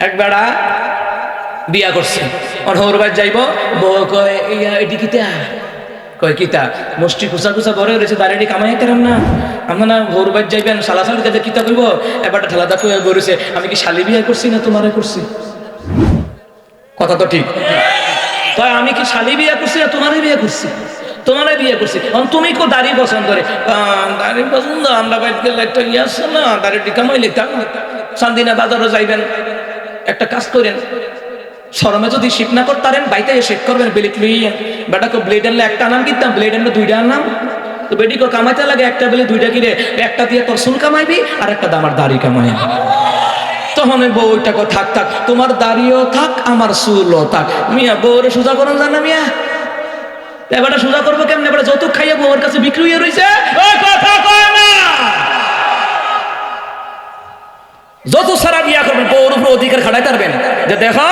এক বেড়া বিয়া করছে, ওর হরবার যাইব, বউ কয় এটি কিতা, কয় কিতা মুষ্টি খুচা খুচা বড় রয়েছে, দাঁড়িয়ে কামাই করেন না, আমরা না হরবার যাইবেন সালাসালি তাদের কিতা করবো, এবারটা ঠেলাদা কয়ে বলেছে আমি কি শালি বিয়া করছি না তোমারে করছি? কথা তো ঠিক। কয় আমি কি শালি বিয়া করছি না তোমারে বিয়া করছি? তোমারে বিয়ে করছি। তুমি কো দাড়ি পছন্দ করে, দাড়ি পছন্দ, আমরা বাইরে গেলে একটা ইয়ে আসছে না, দাড়িটি কামাই লিখতাম, সান্দিনা বাজারও যাইবেন, একটা কাজ করেন, শরমে যদি শিপ না করতারেন বাইতে শেপ করবেন, ব্লেড লইয়েন, বেটাকে ব্লেড আনলে একটা আনাম কিনতাম, ব্লেড আনলে দুইটা আনাম, তো বেটিকে কামাইতে লাগে একটা বেলে দুইটা কিনে, একটা দিয়ে তোর চুল কামাইবি আর একটা দিয়ে আমার দাড়ি কামাই। তখন বউটা কো থাক থাক, তোমার দাড়িও থাক আমার চুলও থাক, মিয়া বউরে সোজা করেন জানা মিয়া, এবারটা সোজা করবো কেমন? এবার যৌতুক খাইয়া বউর কাছে বিক্রি হয়ে রয়েছে, যত সারা বিয়া করবেন বউর উপর অধিকার খাটাই পারবেন যে দেখো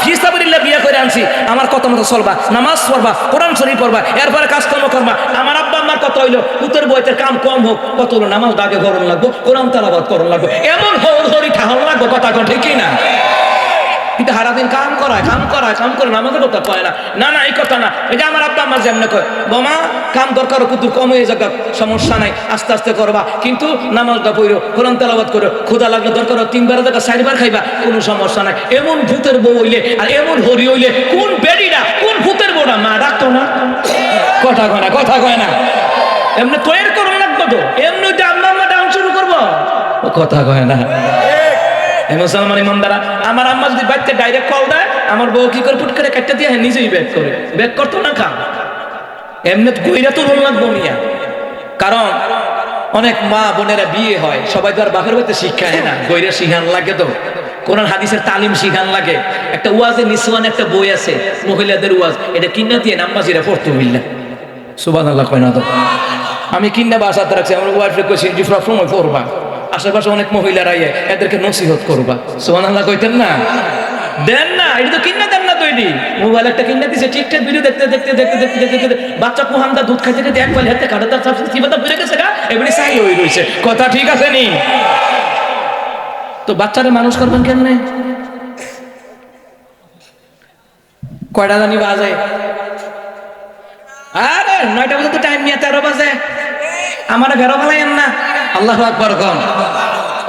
ফিসাবিল্লাহ বিয়া করে আনছি, আমার কত মতো চলবা, নামাজ পড়বা, কোরআন শরীফ পড়বা, এরপরে কাজকর্ম করবা, আমার আব্বা আমার কত হইলো পুতের বইতের কাম কম হোক, কত হলো নামাজ দাগে গরম লাগবো, কোরআন তেলাওয়াত করণ লাগবো, এমন হরি ঠাহর লাগবো, কথা ঠিকই না? কিন্তু সারাদিন কাম করায় নামাজের কথা কয় না, না না এই কথা না, এই যে আমার আব্বা আমার যেমন কয় বোমা কাম দরকার কুতুর কম হয়ে যাক, সমস্যা নাই, আস্তে আস্তে করবা, কিন্তু নামাজটা পড়ো, কোরআন তেলাওয়াত করো, ক্ষুধা লাগলে দরকার 3 বার জায়গা 4 বার খাইবা, কোনো সমস্যা নাই। এমন ভূতের বউ হইলে আর এমন হরি হইলে কোন বেডিটা কোন ভূতের বউটা মা ডাকতো না? কথা কয় না এমনি তৈরি করো লাগতো তো, এমনি আম্মা ডাউন শুরু করবো, কথা কয় না। মুসলমান ইমানদারা, আমার আম্মা যদি বাড়িতে ডাইরেক্ট কল দেয়, আমার বউ কি করে ফুট করে কাটতে দিয়ে নিজেই ব্যাক করতো না খা, এমনি কইরা তো রোল লাগবো মিয়া। কারণ অনেক মা বোনেরা বিয়ে হয়, সবাই তো আর বাপের বাড়িতে শিক্ষায় না, গইরা শিখান লাগে, তো কোরআন হাদিসের তালিম শিখান লাগে। একটা ওয়াজে নিসওয়ান একটা বই আছে মহিলাদের ওয়াজ, এটা কিনা দিয়ে নাম্বাজিরা পড়তে হইলা, সুবহানাল্লাহ কয় না তো? আমি কিনা বাসাতে রাখছি, আমার ওয়াইফে কইছি যে সবসময় পড়বা, আশেপাশে অনেক মহিলারা এদেরকে নসিহত করবা, সুবহানাল্লাহ কইতেন না? দেন না, এটা তো কিনা দেন না তো, এটি মোবাইল একটা কিনা দিছে, ঠিকঠাক ভিডিও দেখতে বাচ্চা কুহান্দা দুধ খাইতে খাইতে এক পালি হাতে কাটাতে চিবাতা বেড়ে গেছে গা, এবারে চাই হয়ে রয়েছে, কথা ঠিক আছে নি? তো বাচ্চারা মানুষ করবেন কেমনে? কয়টা জানি বাজে? আরে 9টা পর্যন্ত টাইম নিয়ে 13 বাজে, আমার ঘেরো ফেলাইয়েন না। আল্লাহু আকবার কম।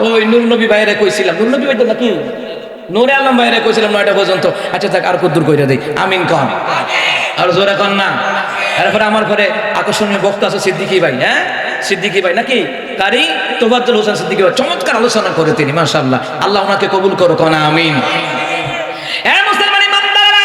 ওই নূর নবী ভাইরে কইছিলাম, নূর নবী ভাইটা নাকি নূরে আলম ভাইরে কইছিলাম 9টা পর্যন্ত, আচ্ছা থাক আর কত দূর কইরা দেই, আমিন কম আর জোরে কন না। এরপরে আমার ঘরে আকর্ষণীয় বক্তা আছে সিদ্দিকী ভাই, হ্যাঁ সিদ্দিকী ভাই নাকি কারি তোফাজ্জল হোসেন সিদ্দিকী ভাই, চমৎকার আলোচনা করে তিনি, মাশাআল্লাহ, আল্লাহ ওনাকে কবুল করো, কোন আমিন। মুসলমান ইমানদাররা,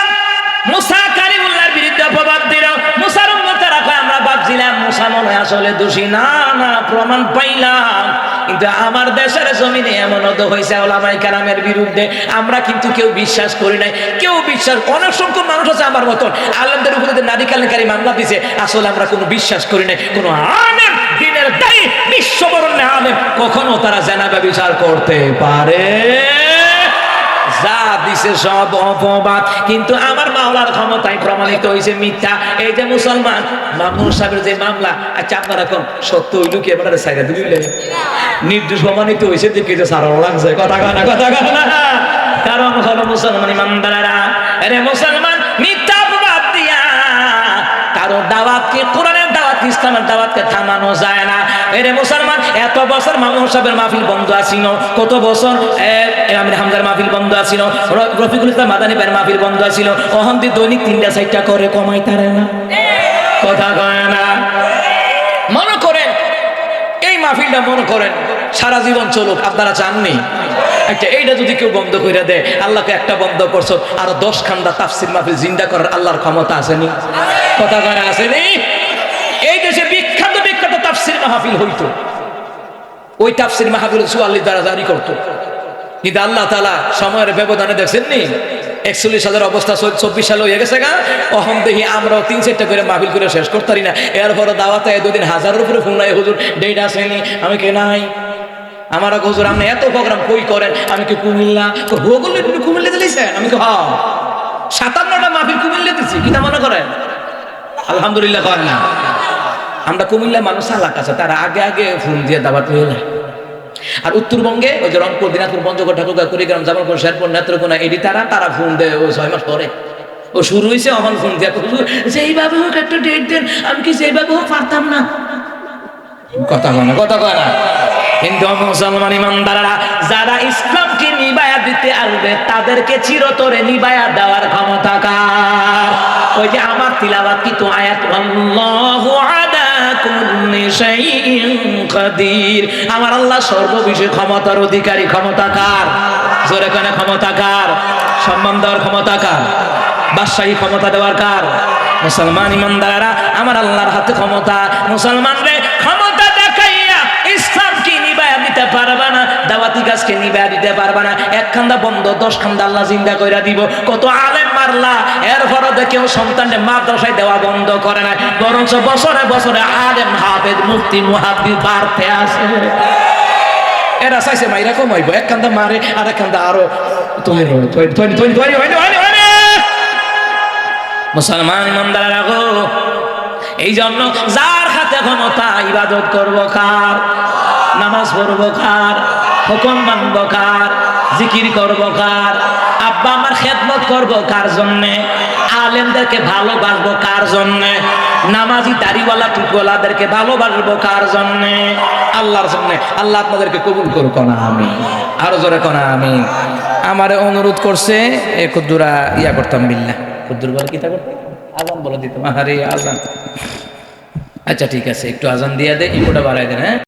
মুসা কালিমুল্লাহর বিরুদ্ধে অপবাদ দিল, মুসার উম্মতেরা কয় আমরা ভাবছিলাম মুসা মনে হয় আসলে দোষী, না না প্রমাণ পাইলাম, কিন্তু আমার দেশের জমিনে এমন হয়েছে ওলামায়ে কেরামের বিরুদ্ধে, আমরা কিন্তু কেউ বিশ্বাস করি নাই, কেউ বিশ্বাস, অনেক সংখ্যক মানুষ আছে আমার মতন আলেমদের উপরে নারী কেলেঙ্কারি মামলা দিছে, আসলে আমরা কোনো বিশ্বাস করি নাই, কোনো আলেম দ্বীনের দায়ী বিশ্ববরণ্যে আলেম কখনো তারা জানাবে বিচার করতে পারে? যা দিছে সব অপবাদ, কিন্তু আমার মাওলার ক্ষমতায় প্রমাণিত হয়েছে মিথ্যা। এই যে মুসলমান মামুন সাহেবের যে মামলা, আচ্ছা আপনার এখন সত্য হইল কি এবার সাইরা দিলে নির্দোষ প্রমাণিত হয়েছে, দেখে যে সারা লাগছে, কথা কয় না। কারণ হলো মুসলমান ইমানদারেরা, আরে মুসলমান মিথ্যা অপবাদ দিয়া কারো দাওয়াতকে, কোরআনের দাওয়াত ইসলামের দাওয়াতকে থামানো যায় না। এরে মুসলমান এত বছর মামুন সাহেবের মাহফিল বন্ধ আছিল, কত বছর আমির হামজার মাহফিল বন্ধ আছিল, রফিকুল ইসলাম মাদানী ভাইয়ের মাহফিল বন্ধ আছিল, অহন্তি দৈনিক 3টা 4টা করে কমাই তারে না, কথা কয় না। মনে করেন এই মাহফিলটা মনে করেন সারা জীবন চলুক, আপনারা চাননি? একটা এইটা যদি কেউ বন্ধ করে দেয়, আল্লাহকে একটা বন্ধ করছো, আর 10 খান্দা তাফসির মাহফিল জিন্দা করার আল্লাহর ক্ষমতা আসেনি, কথা কয় আসেনি? এই দেশে বিখ্যাত তাফসির মাহফিল হইতো, ওই তাফসির মাহফিল 44 দ্বারা জারি করতো, কিন্তু আল্লাহ তাআলা সময়ের ব্যবধানে দেখছেন নি 41 সালের অবস্থা 24 সালে হয়ে গেছে গা, অহম দেখি আমরাও 3-4টা করে মাহফিল করে শেষ করতারি না। এরপরে দাওয়াতে 2 দিন 1000-এর উপরে ফোন নাই, হুজুর ডেট আসেনি, আমি কে নাই, আমার হুজুর আপনি এত প্রোগ্রাম কই করেন, আমি কি কুমিল্লা, বগুলো একটু কুমিল্লা দিলেছেন, আমি কি হ্যাঁ 57টা মাহফিল কুমিল্লা দিচ্ছি, কিনা মনে করেন? আলহামদুলিল্লাহ করেন না। আমরা কুমিল্লা মানুষ চালাক আছে, তারা আগে আগে ফোন দিয়ে দাওয়াত নিয়ে আর উত্তরবঙ্গে ওই যে রংপুর, দিনাজপুর, পঞ্চগড়, ঠাকুরগাঁও, কুড়িগ্রাম, জামালপুর, শেরপুর, নেত্রকোনা, এডি তারা ফোন দেয় ও 6 মাস পরে। ও শুরু হয়েছে অহন ফোন দিয়া, যেইভাবে হোক একটা ডেট দেন, আমি কি যেইভাবে হোক পারতাম না। কথা কয় না। কিন্তু মুসলমান ইমানদাররা যারা ইসলামকে নিবায়া দিতে আসবে তাদেরকে চিরতরে নিবায়া দেওয়ার ক্ষমতা কার? ওই যে আমার তিলাওয়াতকৃত আয়াত, আল্লাহু আলা কুল্লি শাইইন কাদির, আমার আল্লাহ সর্ববিষয়ে ক্ষমতার অধিকারী। ক্ষমতা কার? জোরে কেন ক্ষমতা কার? সম্মান দেওয়ার ক্ষমতা কার? বাদশাহী ক্ষমতা দেওয়ার কার? মুসলমান ইমানদাররা আমার আল্লাহর হাতে ক্ষমতা। মুসলমান রে ক্ষমতা দেখাইয়া ইসলামকে নিবায়া দিতে পারবা না, দাওয়াতি কাজকে নিবায়া দিতে পারবা না। এক খান্দা বন্ধ, 10 খান্দা আল্লাহ জিন্দা কইরা দিব। কত আলেম মারলা, এরপরও কেউ সন্তানকে মাদ্রাসায় দেওয়া বন্ধ করে না, বরঞ্চ বছরে বছরে আলেম, হাফেজ, মুফতি, মুহাদ্দিস বাড়তে আছে। এরা চাইছে মাইরা কমাইবো, এক খান্দা মারে আর এক খান্দা আরো মুসলমান ইমানদাররা গো, এই জন্য যার হাতে ক্ষমতা ইবাদত করব কার? নামাজ পড়ব কার? হুকুম মানব কার? জিকির করব কার? আব্বা আমার খেদমত করব কার জন্যে? আলেমদেরকে ভালোবাসবো কার জন্যে? নামাজি দাড়িওয়ালা টুপিওয়ালাদেরকে ভালোবাসবো কার জন্যে? আল্লাহর জন্যে। আল্লাহ আপনাদেরকে কবুল করুক না আমি, আরো জোরে কোনা আমি। আমারে অনুরোধ করছে এ কুদ্দুরা ইয়া করতাম বিল্লাহ, কুদ্দুর বলে কিতা করতাম, আজান বলে দিতাম। আরে আজান, আচ্ছা ঠিক আছে, একটু আজান দিয়ে দে, ইমোটা বাড়াই দেন। হ্যাঁ।